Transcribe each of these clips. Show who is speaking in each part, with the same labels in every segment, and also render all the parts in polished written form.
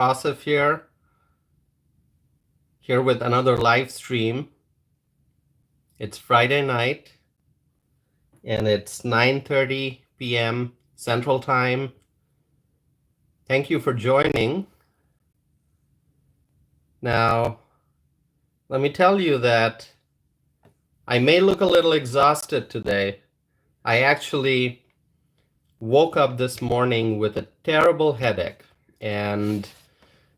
Speaker 1: Asif here with another live stream. It's Friday night and it's 9:30 p.m. Central Time. Thank you for joining. Now, let me tell you that I may look a little exhausted today. I actually woke up this morning with a terrible headache, and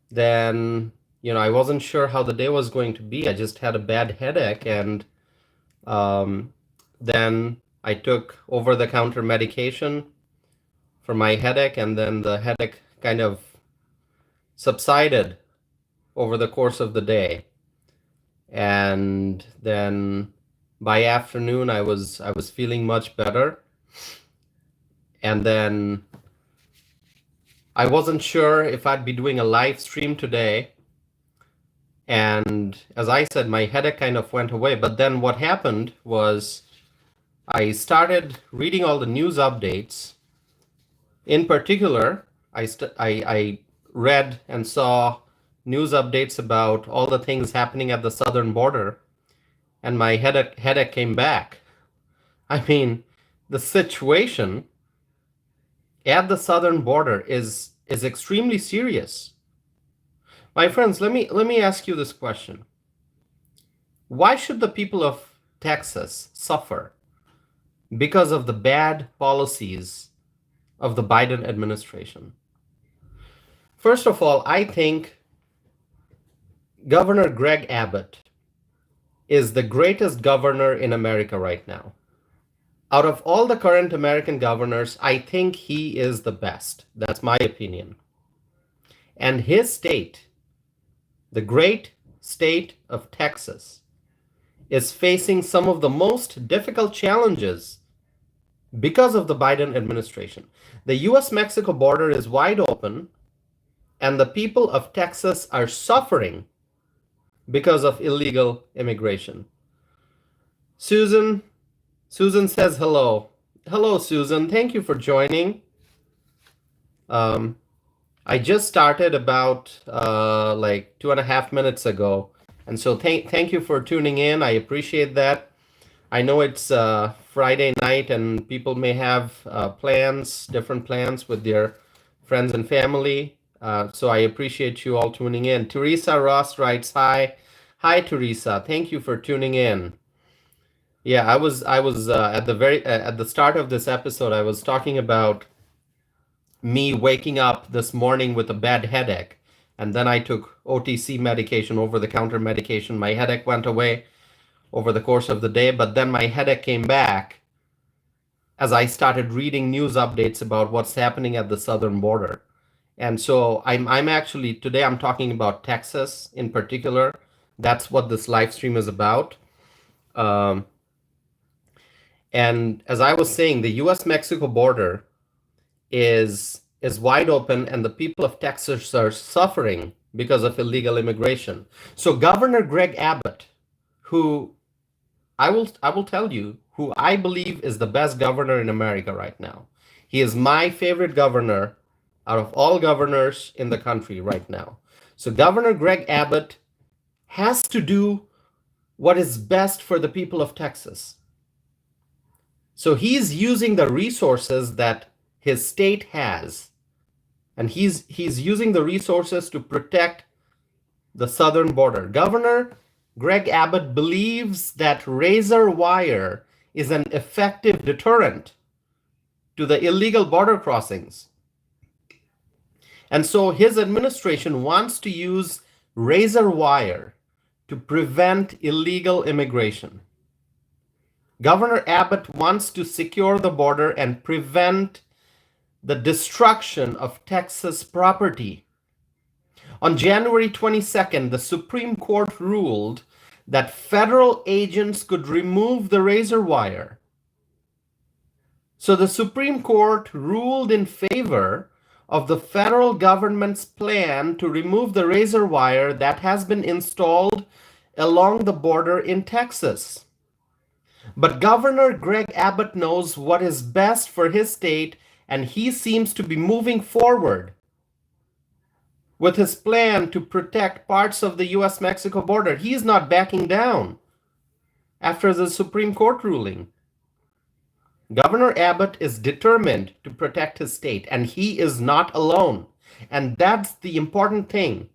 Speaker 1: then I wasn't sure how the day was going to be. I just had a bad headache, and then I took over-the-counter medication for my headache, and then the headache kind of subsided over the course of the day. And then by afternoon, I was feeling much better. And then I wasn't sure if I'd be doing a live stream today. And as I said, my headache kind of went away. But then what happened was I started reading all the news updates. In particular, I read and saw news updates about all the things happening at the southern border, and my headache came back. I mean, the situation at the southern border is extremely serious. My friends, let me ask you this question. Why should the people of Texas suffer because of the bad policies of the Biden administration? First of all, I think Governor Greg Abbott is the greatest governor in America right now. Out of all the current American governors, I think he is the best. That's my opinion. And his state, the great state of Texas, is facing some of the most difficult challenges because of the Biden administration. The US-Mexico border is wide open, and the people of Texas are suffering because of illegal immigration. Susan says hello. Hello, Susan. Thank you for joining. I just started about like 2.5 minutes ago. And so thank you for tuning in. I appreciate that. I know it's Friday night and people may have different plans with their friends and family. So I appreciate you all tuning in. Teresa Ross writes, hi. Hi, Teresa. Thank you for tuning in. Yeah, I was at the start of this episode, I was talking about me waking up this morning with a bad headache, and then I took OTC medication, over-the-counter medication. My headache went away over the course of the day, but then my headache came back as I started reading news updates about what's happening at the southern border. And so I'm actually, today I'm talking about Texas in particular. That's what this live stream is about. And as I was saying, the US-Mexico border is wide open, and the people of Texas are suffering because of illegal immigration. So Governor Greg Abbott, who I will tell you, who I believe is the best governor in America right now. He is my favorite governor out of all governors in the country right now. So Governor Greg Abbott has to do what is best for the people of Texas. So he's using the resources that his state has, and he's using the resources to protect the southern border. Governor Greg Abbott believes that razor wire is an effective deterrent to the illegal border crossings. And so his administration wants to use razor wire to prevent illegal immigration. Governor Abbott wants to secure the border and prevent the destruction of Texas property. On January 22nd, the Supreme Court ruled that federal agents could remove the razor wire. So the Supreme Court ruled in favor of the federal government's plan to remove the razor wire that has been installed along the border in Texas. But Governor Greg Abbott knows what is best for his state, and he seems to be moving forward with his plan to protect parts of the US-Mexico border. He is not backing down after the Supreme Court ruling. Governor Abbott is determined to protect his state, and he is not alone. And that's the important thing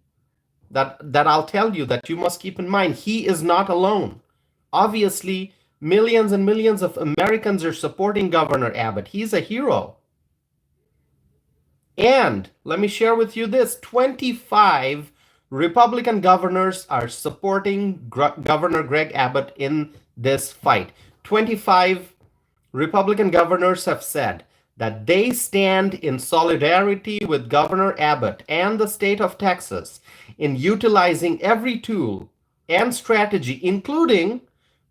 Speaker 1: that I'll tell you that you must keep in mind. He is not alone. Obviously, millions and millions of Americans are supporting Governor Abbott. He's a hero. And let me share with you this, 25 Republican governors are supporting Governor Greg Abbott in this fight. 25 Republican governors have said that they stand in solidarity with Governor Abbott and the state of Texas in utilizing every tool and strategy, including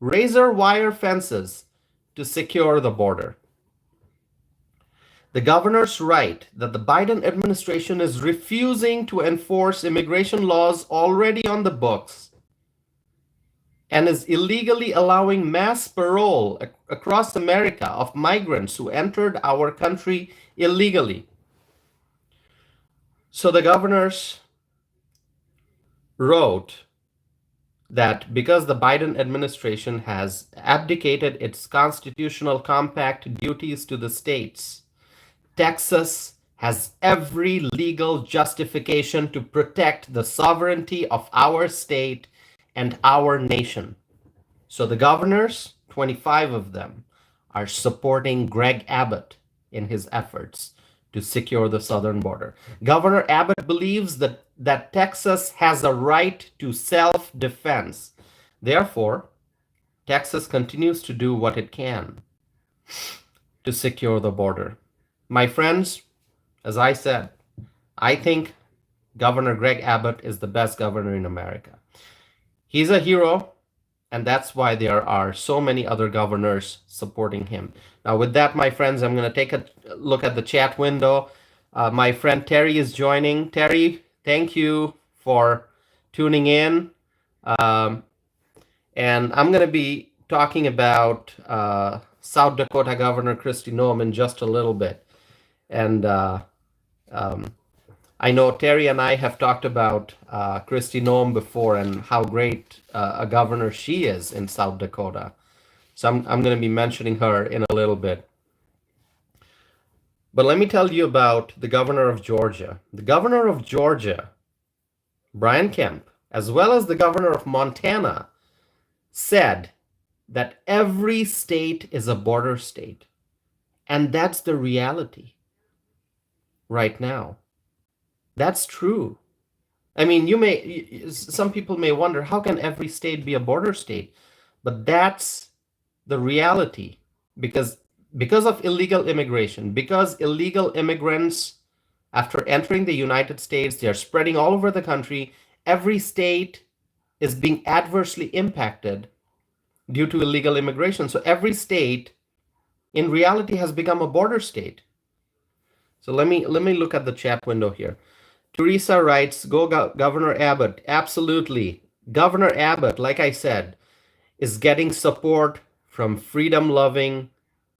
Speaker 1: razor wire fences, to secure the border. The governors write that the Biden administration is refusing to enforce immigration laws already on the books and is illegally allowing mass parole across America of migrants who entered our country illegally. So the governors wrote that because the Biden administration has abdicated its constitutional compact duties to the states, Texas has every legal justification to protect the sovereignty of our state and our nation. So the governors, 25 of them, are supporting Greg Abbott in his efforts to secure the southern border. Governor Abbott believes that Texas has a right to self-defense. Therefore, Texas continues to do what it can to secure the border. My friends, as I said, I think Governor Greg Abbott is the best governor in America. He's a hero, and that's why there are so many other governors supporting him. Now, with that, my friends, I'm going to take a look at the chat window. My friend Terry is joining. Terry, thank you for tuning in. And I'm going to be talking about South Dakota Governor Kristi Noem in just a little bit. And I know Terry and I have talked about Kristi Noem before and how great a governor she is in South Dakota. So I'm going to be mentioning her in a little bit. But let me tell you about the governor of Georgia. The governor of Georgia, Brian Kemp, as well as the governor of Montana, said that every state is a border state. And that's the reality right now. That's true. I mean, some people may wonder, how can every state be a border state? But that's the reality, because of illegal immigration, because illegal immigrants, after entering the United States, they are spreading all over the country. Every state is being adversely impacted due to illegal immigration. So every state, in reality, has become a border state. So let me look at the chat window here. Teresa writes, go Governor Abbott. Absolutely. Governor Abbott, like I said, is getting support from freedom-loving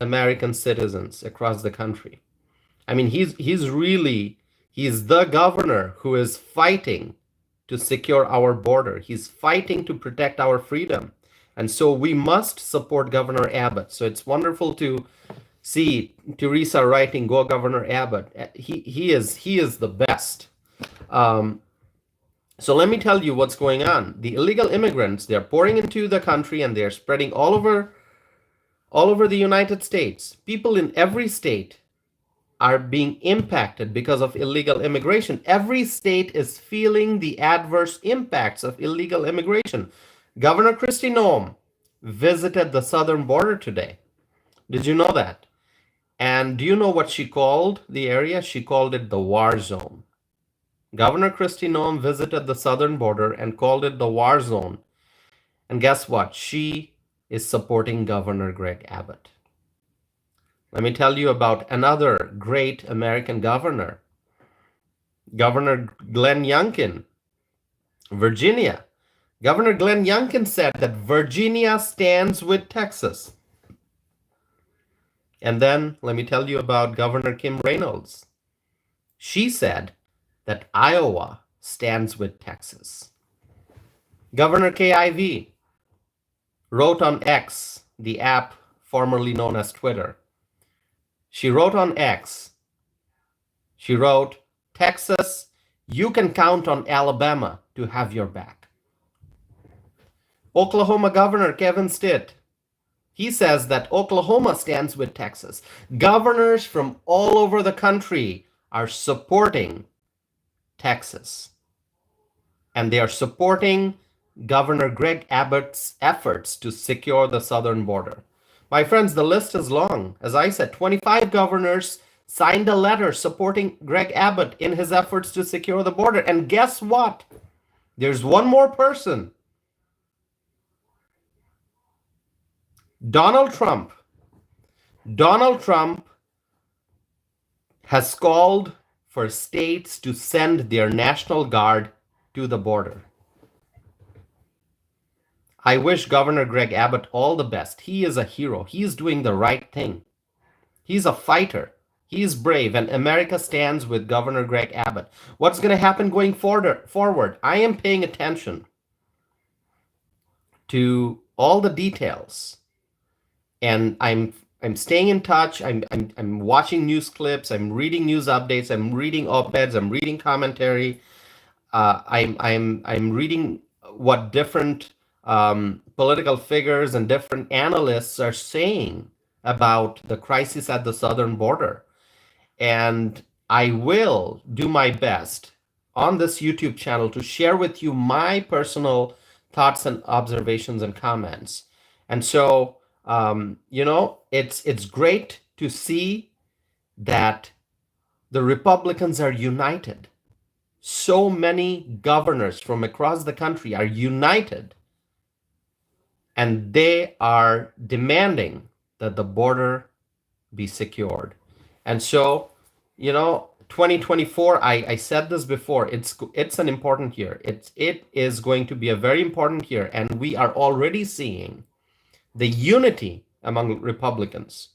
Speaker 1: American citizens across the country. I mean, he's the governor who is fighting to secure our border. He's fighting to protect our freedom. And so we must support Governor Abbott. So it's wonderful to see Teresa writing, go Governor Abbott. He is the best. So let me tell you what's going on. The illegal immigrants, they're pouring into the country and they're spreading all over the United States. People in every state are being impacted because of illegal immigration. Every state is feeling the adverse impacts of illegal immigration. Governor Kristi Noem visited the southern border today. Did you know that? And do you know what she called the area? She called it the war zone. Governor Kristi Noem visited the southern border and called it the war zone. And guess what? She is supporting Governor Greg Abbott. Let me tell you about another great American governor, Governor Glenn Youngkin, Virginia. Governor Glenn Youngkin said that Virginia stands with Texas. And then let me tell you about Governor Kim Reynolds. She said that Iowa stands with Texas. Governor KIV wrote on X, the app formerly known as Twitter. She wrote on X, she wrote, Texas, you can count on Alabama to have your back. Oklahoma Governor Kevin Stitt, he says that Oklahoma stands with Texas. Governors from all over the country are supporting Texas. And they are supporting Governor Greg Abbott's efforts to secure the southern border. My friends, the list is long. As I said, 25 governors signed a letter supporting Greg Abbott in his efforts to secure the border. And guess what? There's one more person. Donald Trump. Donald Trump has called for states to send their National Guard to the border. I wish Governor Greg Abbott all the best. He is a hero. He is doing the right thing. He's a fighter. He is brave, and America stands with Governor Greg Abbott. What's going to happen going forward? I am paying attention to all the details, and I'm staying in touch. I'm watching news clips. I'm reading news updates. I'm reading op-eds. I'm reading commentary. I'm reading what different political figures and different analysts are saying about the crisis at the southern border. And I will do my best on this YouTube channel to share with you my personal thoughts and observations and comments. And so, it's great to see that the Republicans are united. So many governors from across the country are united, and they are demanding that the border be secured. And so, 2024, I said this before, it's an important year. It is going to be a very important year, and we are already seeing the unity among Republicans.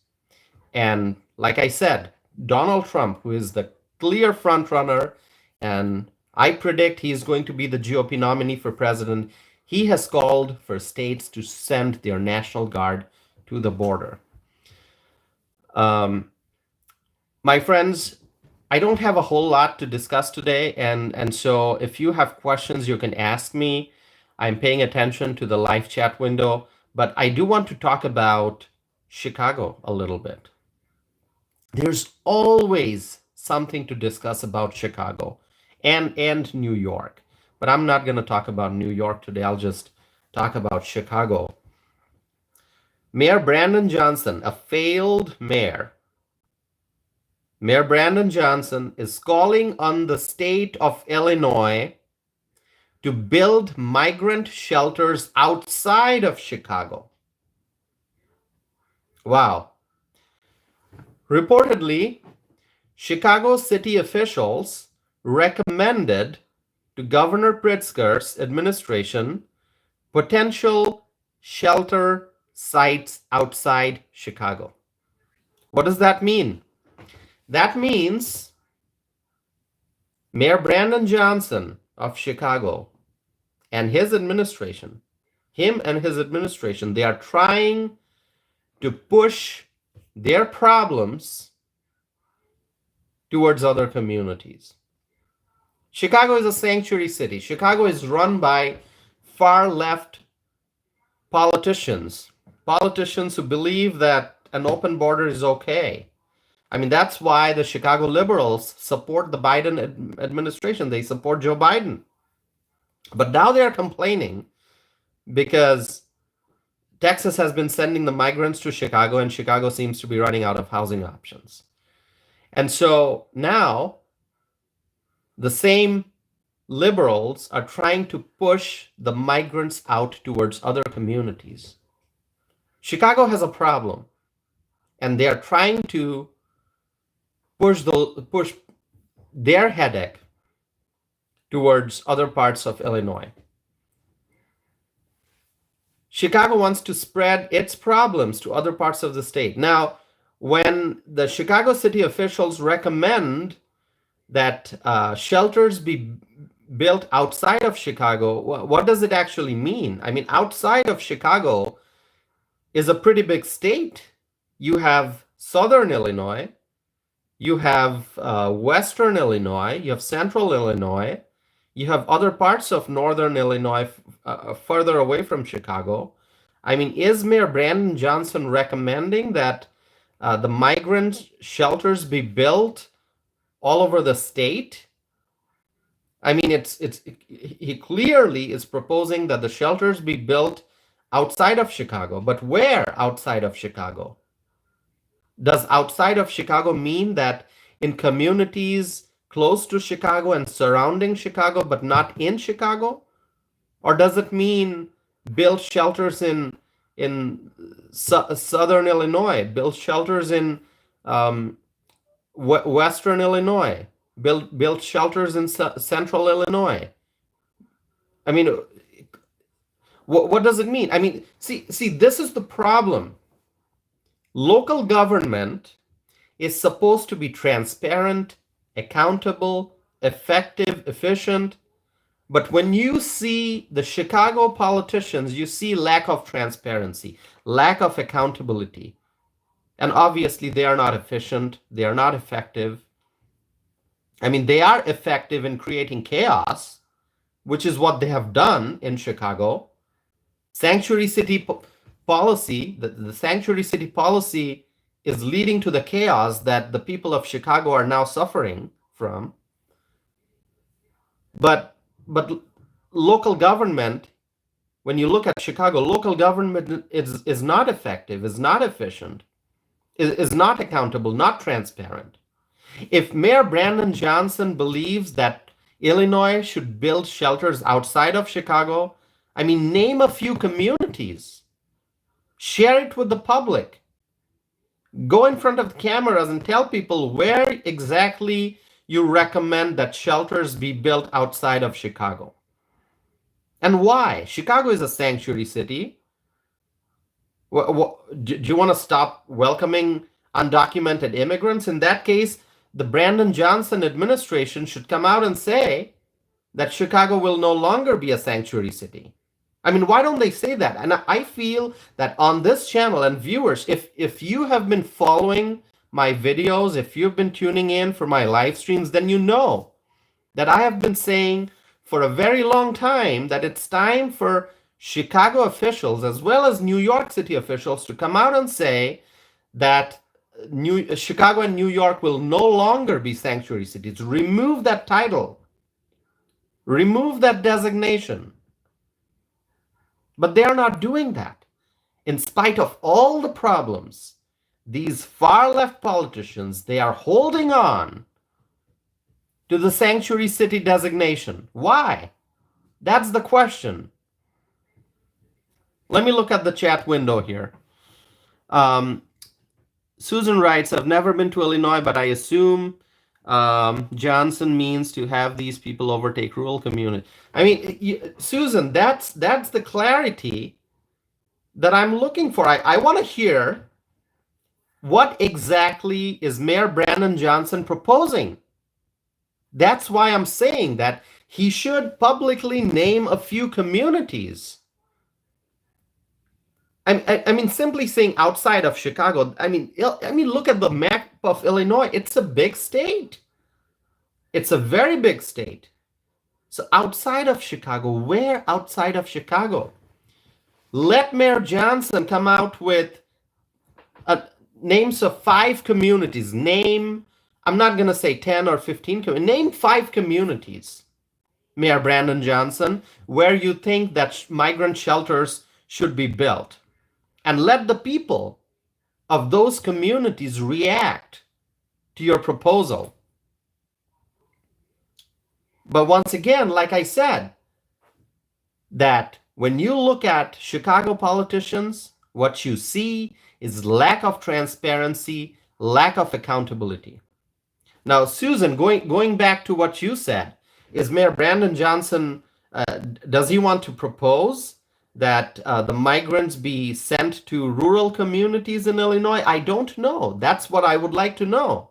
Speaker 1: And like I said, Donald Trump, who is the clear front runner, and I predict he's going to be the GOP nominee for president, he has called for states to send their National Guard to the border. My friends, I don't have a whole lot to discuss today, and so if you have questions, you can ask me. I'm paying attention to the live chat window, but I do want to talk about Chicago a little bit. There's always something to discuss about Chicago and New York, but I'm not going to talk about New York today. I'll just talk about Chicago. Mayor Brandon Johnson, a failed mayor, Mayor Brandon Johnson is calling on the state of Illinois to build migrant shelters outside of Chicago. Wow. Reportedly, Chicago city officials recommended to Governor Pritzker's administration potential shelter sites outside Chicago. What does that mean? That means Mayor Brandon Johnson of Chicago and his administration, they are trying to push their problems towards other communities. Chicago is a sanctuary city. Chicago is run by far left politicians who believe that an open border is okay. I mean, that's why the Chicago liberals support the Biden administration. They support Joe Biden. But now they are complaining because Texas has been sending the migrants to Chicago, and Chicago seems to be running out of housing options. And so now the same liberals are trying to push the migrants out towards other communities. Chicago has a problem, and they are trying to push their headache towards other parts of Illinois. Chicago wants to spread its problems to other parts of the state. Now, when the Chicago city officials recommend that shelters be built outside of Chicago, what does it actually mean? I mean, outside of Chicago is a pretty big state. You have Southern Illinois, you have Western Illinois, you have Central Illinois, you have other parts of Northern Illinois further away from Chicago. I mean, is Mayor Brandon Johnson recommending that the migrant shelters be built all over the state? I mean, he clearly is proposing that the shelters be built outside of Chicago, but where outside of Chicago? Does outside of Chicago mean that in communities close to Chicago and surrounding Chicago, but not in Chicago? Or does it mean build shelters in Southern Illinois, build shelters in Western Illinois, build shelters in Central Illinois? I mean, what does it mean? I mean, see, this is the problem. Local government is supposed to be transparent, accountable, effective, efficient. But when you see the Chicago politicians, you see lack of transparency, lack of accountability. And obviously, they are not efficient. They are not effective. I mean, they are effective in creating chaos, which is what they have done in Chicago. Sanctuary city policy, the sanctuary city policy is leading to the chaos that the people of Chicago are now suffering from. But local government, when you look at Chicago, local government is not effective, is not efficient, is not accountable, not transparent. If Mayor Brandon Johnson believes that Illinois should build shelters outside of Chicago, I mean, name a few communities. Share it with the public. Go in front of the cameras and tell people where exactly you recommend that shelters be built outside of Chicago. And why? Chicago is a sanctuary city. Do you want to stop welcoming undocumented immigrants? In that case, the Brandon Johnson administration should come out and say that Chicago will no longer be a sanctuary city. I mean, why don't they say that? And I feel that on this channel, and viewers, if you have been following my videos, if you've been tuning in for my live streams, then you know that I have been saying for a very long time that it's time for Chicago officials as well as New York City officials to come out and say that Chicago and New York will no longer be sanctuary cities. Remove that title. Remove that designation. But they are not doing that. In spite of all the problems, these far-left politicians, they are holding on to the sanctuary city designation. Why? That's the question. Let me look at the chat window here. Susan writes, I've never been to Illinois, but I assume Johnson means to have these people overtake rural community. I mean, Susan, that's the clarity that I'm looking for. I want to hear what exactly is Mayor Brandon Johnson proposing. That's why I'm saying that he should publicly name a few communities. I mean, simply saying outside of Chicago, I mean, look at the map of Illinois. It's a big state. It's a very big state. So outside of Chicago, where outside of Chicago? Let Mayor Johnson come out with names of 5 communities. I'm not going to say 10 or 15. Name 5 communities, Mayor Brandon Johnson, where you think that migrant shelters should be built. And let the people of those communities react to your proposal. But once again, like I said, that when you look at Chicago politicians, what you see is lack of transparency, lack of accountability. Now, Susan, going back to what you said, is Mayor Brandon Johnson, does he want to propose that the migrants be sent to rural communities in Illinois? I don't know. That's what I would like to know.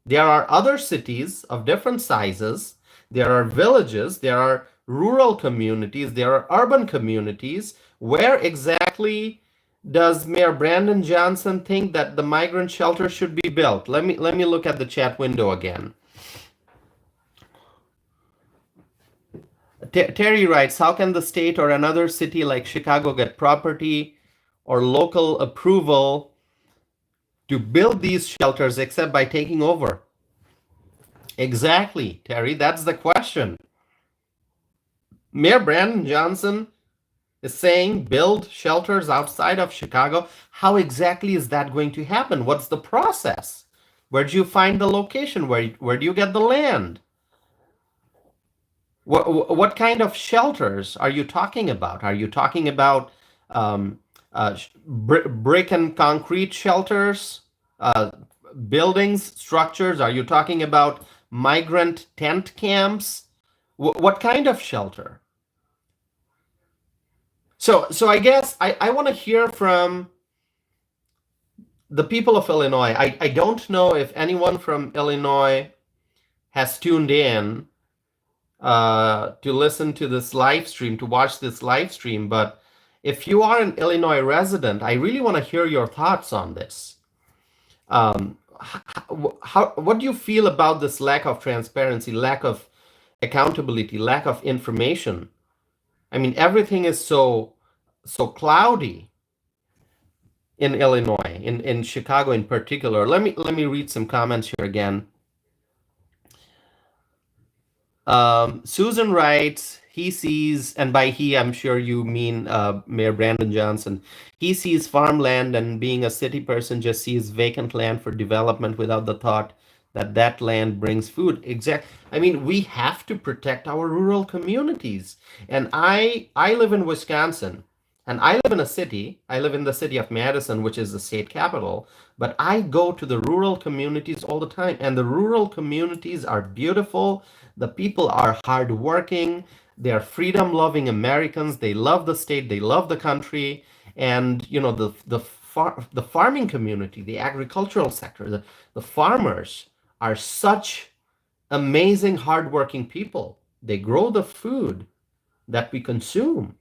Speaker 1: There are other cities of different sizes There are villages, there are rural communities, there are urban communities. Where exactly does Mayor Brandon Johnson think that the migrant shelter should be built? Let me look at the chat window again. Terry writes, how can the state or another city like Chicago get property or local approval to build these shelters except by taking over? Exactly, Terry, that's the question. Mayor Brandon Johnson is saying build shelters outside of Chicago. How exactly is that going to happen? What's the process? Where do you find the location? Where do you get the land? What kind of shelters are you talking about? Are you talking about um, brick and concrete shelters, uh, buildings, structures? Are you talking about migrant tent camps? What kind of shelter? So I guess I want to hear from the people of Illinois. I don't know if anyone from Illinois has tuned in to listen to this live stream, to watch this live stream, but if you are an Illinois resident, I really want to hear your thoughts on this. What do you feel about this lack of transparency, lack of accountability, lack of information? I mean, everything is so cloudy in Illinois, in Chicago in particular. Let me read some comments here again. Susan writes, he sees, and by he, I'm sure you mean Mayor Brandon Johnson. He sees farmland, and being a city person, just sees vacant land for development without the thought that that land brings food. I mean, we have to protect our rural communities. And I live in Wisconsin, and I live in a city. I live in the city of Madison, which is the state capital. But I go to the rural communities all the time, and the rural communities are beautiful. The people are hardworking. They are freedom-loving Americans. They love the state. They love the country. And you know, the farming community, the agricultural sector, the farmers are such amazing, hardworking people. They grow the food that we consume.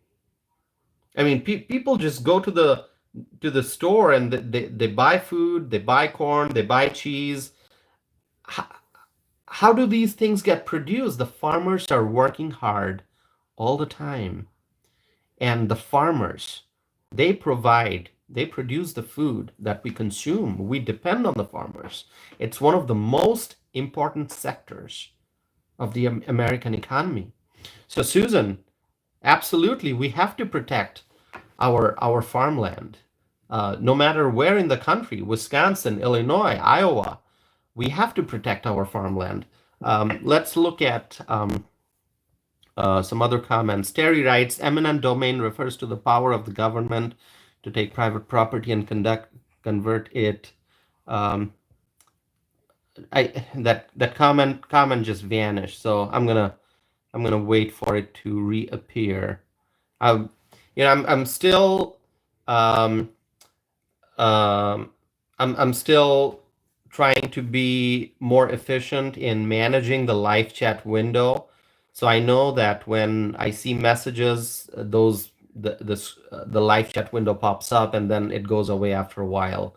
Speaker 1: I mean, people just go to the store and they buy food, they buy corn, they buy cheese. How do these things get produced? The farmers are working hard all the time. And the farmers, they produce the food that we consume. We depend on the farmers. It's one of the most important sectors of the American economy. So Susan, absolutely, we have to protect our farmland. No matter where in the country, Wisconsin, Illinois, Iowa, we have to protect our farmland. Let's look at some other comments. Terry writes, eminent domain refers to the power of the government to take private property and convert it. That comment just vanished, so I'm gonna wait for it to reappear. I'm still I'm still trying to be more efficient in managing the live chat window. So I know that when I see messages, the live chat window pops up and then it goes away after a while.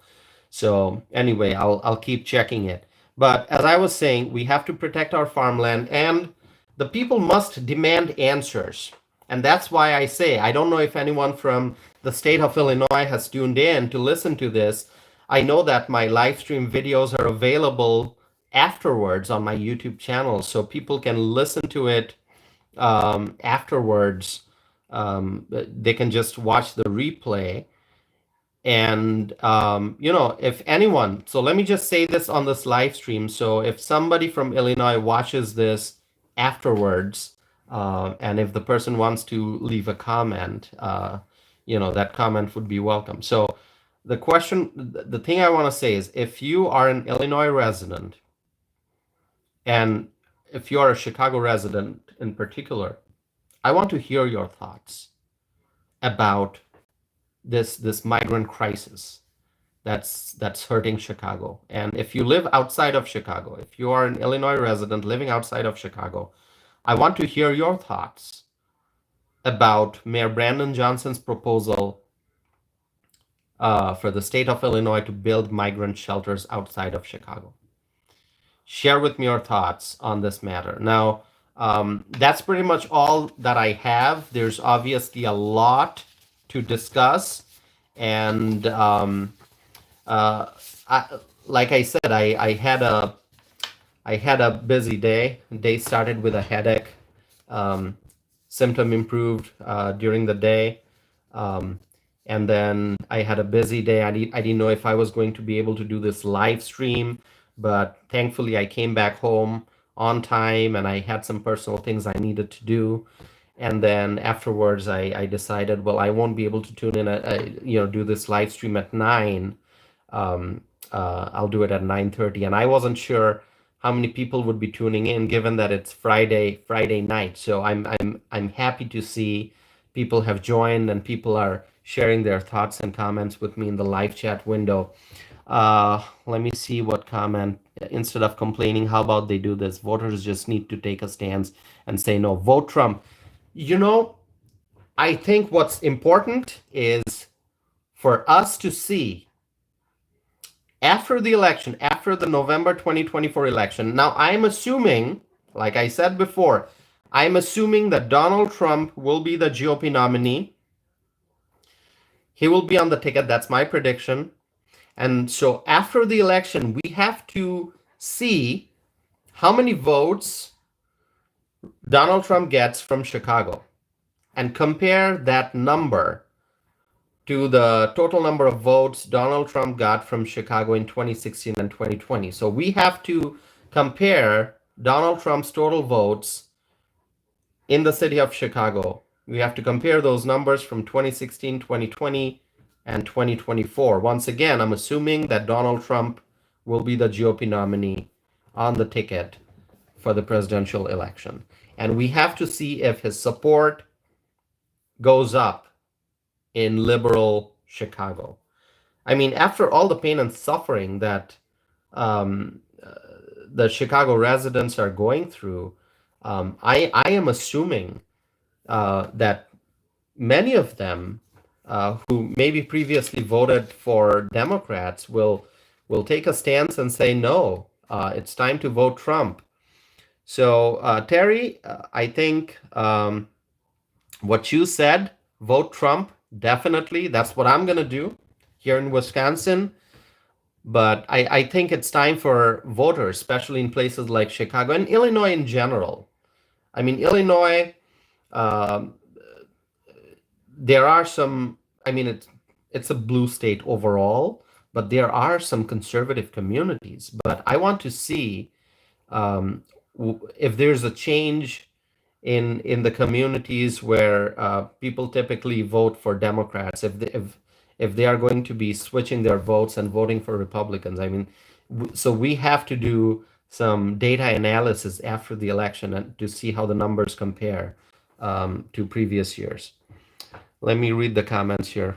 Speaker 1: So anyway, I'll keep checking it. But as I was saying, we have to protect our farmland, and the people must demand answers. And that's why I say, I don't know if anyone from the state of Illinois has tuned in to listen to this. I know that my live stream videos are available afterwards on my YouTube channel, so people can listen to it afterwards. They can just watch the replay. And if anyone, so let me just say this on this live stream. So if somebody from Illinois watches this afterwards, and if the person wants to leave a comment, that comment would be welcome. So the thing I want to say is, if you are an Illinois resident, and if you are a Chicago resident in particular, I want to hear your thoughts about this migrant crisis that's hurting Chicago. And if you live outside of Chicago, if you are an Illinois resident living outside of Chicago, I want to hear your thoughts about Mayor Brandon Johnson's proposal for the state of Illinois to build migrant shelters outside of Chicago. Share with me your thoughts on this matter. Now, that's pretty much all that I have. There's obviously a lot to discuss, and uh, like I said, I had a busy day. Day started with a headache. Um, Symptom improved during the day. Um, and then I had a busy day. I didn't know if I was going to be able to do this live stream, but thankfully I came back home on time and I had some personal things I needed to do. And then afterwards, I decided, well, I won't be able to tune in, do this live stream at 9. I'll do it at 9:30, and I wasn't sure how many people would be tuning in, given that it's Friday night. So I'm happy to see people have joined and people are sharing their thoughts and comments with me in the live chat window. Let me see what comment. Instead of complaining, how about they do this? Voters just need to take a stance and say no. Vote Trump. You know, I think what's important is for us to see after the election, after the November 2024 election. Now, I'm assuming, like I said before, I'm assuming that Donald Trump will be the GOP nominee. He will be on the ticket. That's my prediction. And so after the election, we have to see how many votes Donald Trump gets from Chicago and compare that number to the total number of votes Donald Trump got from Chicago in 2016 and 2020. So we have to compare Donald Trump's total votes in the city of Chicago. We have to compare those numbers from 2016, 2020, and 2024. Once again, I'm assuming that Donald Trump will be the GOP nominee on the ticket for the presidential election. And we have to see if his support goes up in liberal Chicago. I mean, after all the pain and suffering that the Chicago residents are going through, I am assuming that many of them who maybe previously voted for Democrats will take a stance and say, no, it's time to vote Trump. So, Terry, I think what you said, vote Trump, definitely. That's what I'm going to do here in Wisconsin. But I think it's time for voters, especially in places like Chicago and Illinois in general. I mean, Illinois, there are some, I mean, it's a blue state overall, but there are some conservative communities. But I want to see if there's a change in the communities where people typically vote for Democrats, if they are going to be switching their votes and voting for Republicans. I mean, so we have to do some data analysis after the election and to see how the numbers compare to previous years. Let me read the comments here.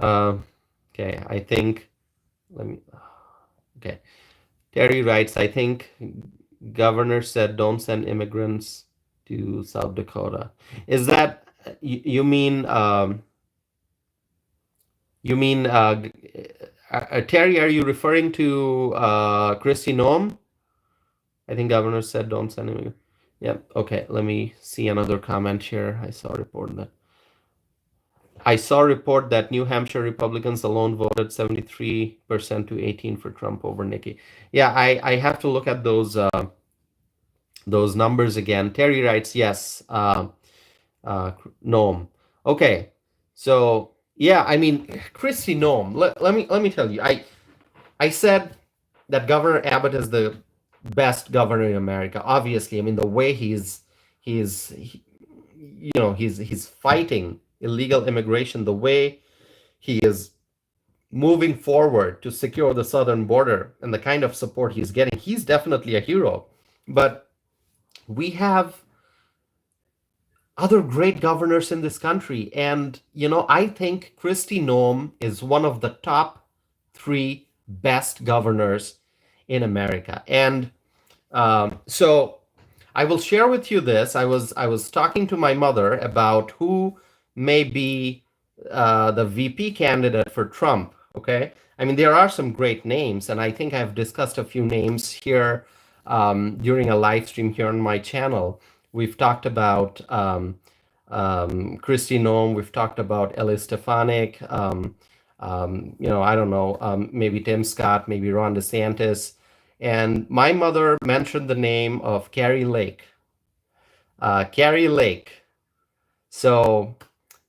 Speaker 1: Okay, I think, okay. Terry writes, I think governor said don't send immigrants to South Dakota. Is that, you mean, Terry, are you referring to Kristi Noem? I think governor said don't send immigrants. Yep, okay, let me see another comment here. I saw a report that New Hampshire Republicans alone voted 73% to 18% for Trump over Nikki. Yeah, I have to look at those numbers again. Terry writes, yes, Noem. Okay, so yeah, I mean, Kristi Noem. Let me tell you, I said that Governor Abbott is the best governor in America. Obviously, I mean, the way he's fighting illegal immigration, the way he is moving forward to secure the southern border and the kind of support he's getting, he's definitely a hero. But we have other great governors in this country. And, I think Kristi Noem is one of the top 3 best governors in America. And so I will share with you this. I was talking to my mother about who may be the VP candidate for Trump. Okay, I mean there are some great names, and I think I've discussed a few names here during a live stream here on my channel. We've talked about Kristi Noem. We've talked about Ellie Stefanik. I don't know, maybe Tim Scott, maybe Ron DeSantis. And my mother mentioned the name of Carrie Lake. Carrie Lake. So,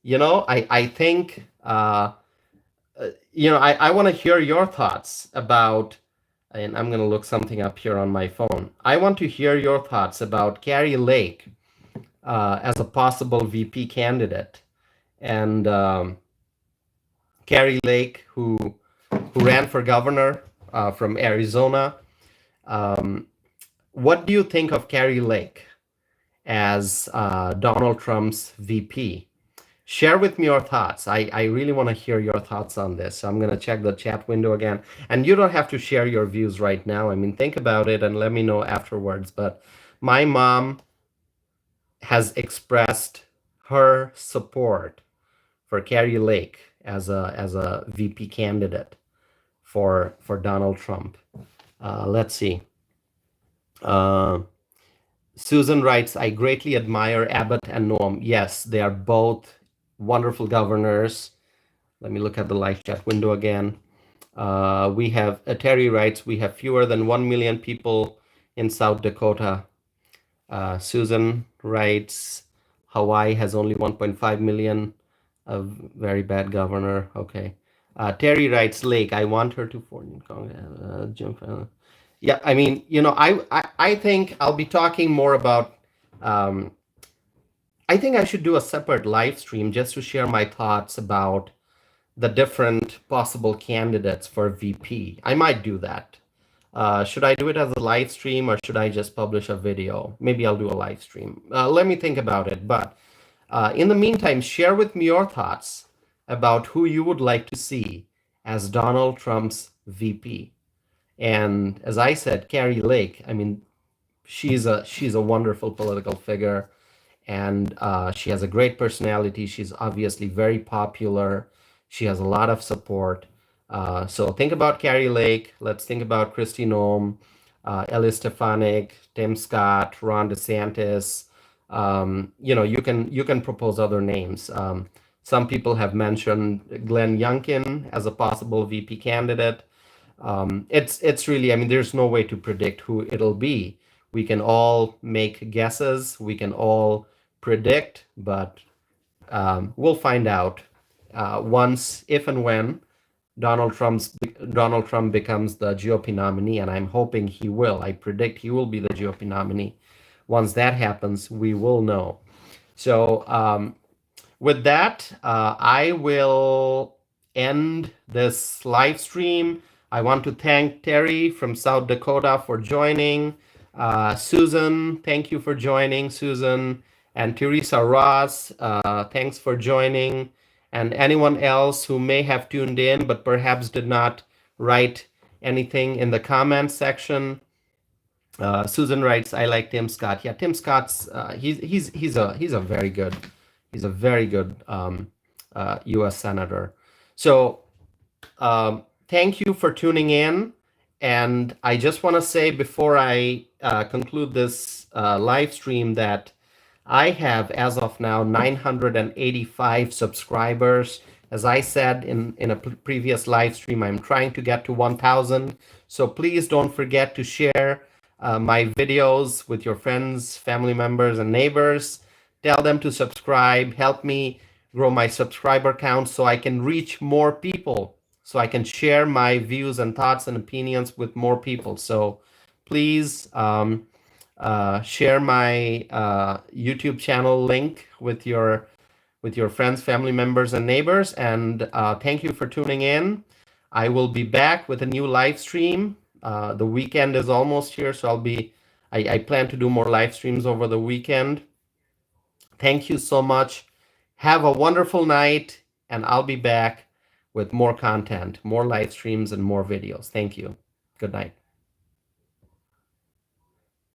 Speaker 1: I think, I want to hear your thoughts about, and I'm going to look something up here on my phone. I want to hear your thoughts about Carrie Lake as a possible VP candidate. And Carrie Lake, who ran for governor from Arizona. What do you think of Carrie Lake as Donald Trump's VP? Share with me your thoughts. I really want to hear your thoughts on this. So I'm going to check the chat window again. And you don't have to share your views right now. I mean, think about it and let me know afterwards. But my mom has expressed her support for Carrie Lake as a VP candidate for Donald Trump. Let's see. Susan writes, I greatly admire Abbott and Noem. Yes, they are both wonderful governors. Let me look at the live chat window again. We have, Terry writes, we have fewer than 1 million people in South Dakota. Susan writes, Hawaii has only 1.5 million. A very bad governor. Okay. Terry writes, Lake, I want her to form Congress. Yeah, I mean, I think I'll be talking more about, I think I should do a separate live stream just to share my thoughts about the different possible candidates for VP. I might do that. Should I do it as a live stream or should I just publish a video? Maybe I'll do a live stream. Let me think about it. But in the meantime, share with me your thoughts about who you would like to see as Donald Trump's VP. And as I said, Carrie Lake, I mean, she's a wonderful political figure, and she has a great personality. She's obviously very popular. She has a lot of support. So think about Carrie Lake. Let's think about Kristi Noem, Ellie Stefanik, Tim Scott, Ron DeSantis. You can propose other names. Some people have mentioned Glenn Youngkin as a possible VP candidate. It's really, I mean, there's no way to predict who it'll be. We can all make guesses. We can all predict, but we'll find out once, if and when Donald Trump becomes the GOP nominee, and I'm hoping he will. I predict he will be the GOP nominee. Once that happens, we will know. So with that, I will end this live stream. I want to thank Terry from South Dakota for joining. Susan, thank you for joining, Susan. And Teresa Ross, thanks for joining. And anyone else who may have tuned in but perhaps did not write anything in the comments section. Susan writes, I like Tim Scott. Yeah, Tim Scott's he's a very good U.S. senator. So thank you for tuning in. And I just want to say before I conclude this live stream that I have, as of now, 985 subscribers. As I said in a previous live stream, I'm trying to get to 1,000. So please don't forget to share my videos with your friends, family members, and neighbors. Tell them to subscribe. Help me grow my subscriber count so I can reach more people, so I can share my views and thoughts and opinions with more people. So please share my YouTube channel link with your friends, family members, and neighbors. And thank you for tuning in. I will be back with a new live stream. The weekend is almost here, so I plan to do more live streams over the weekend. Thank you so much. Have a wonderful night, and I'll be back with more content, more live streams, and more videos. Thank you. Good night.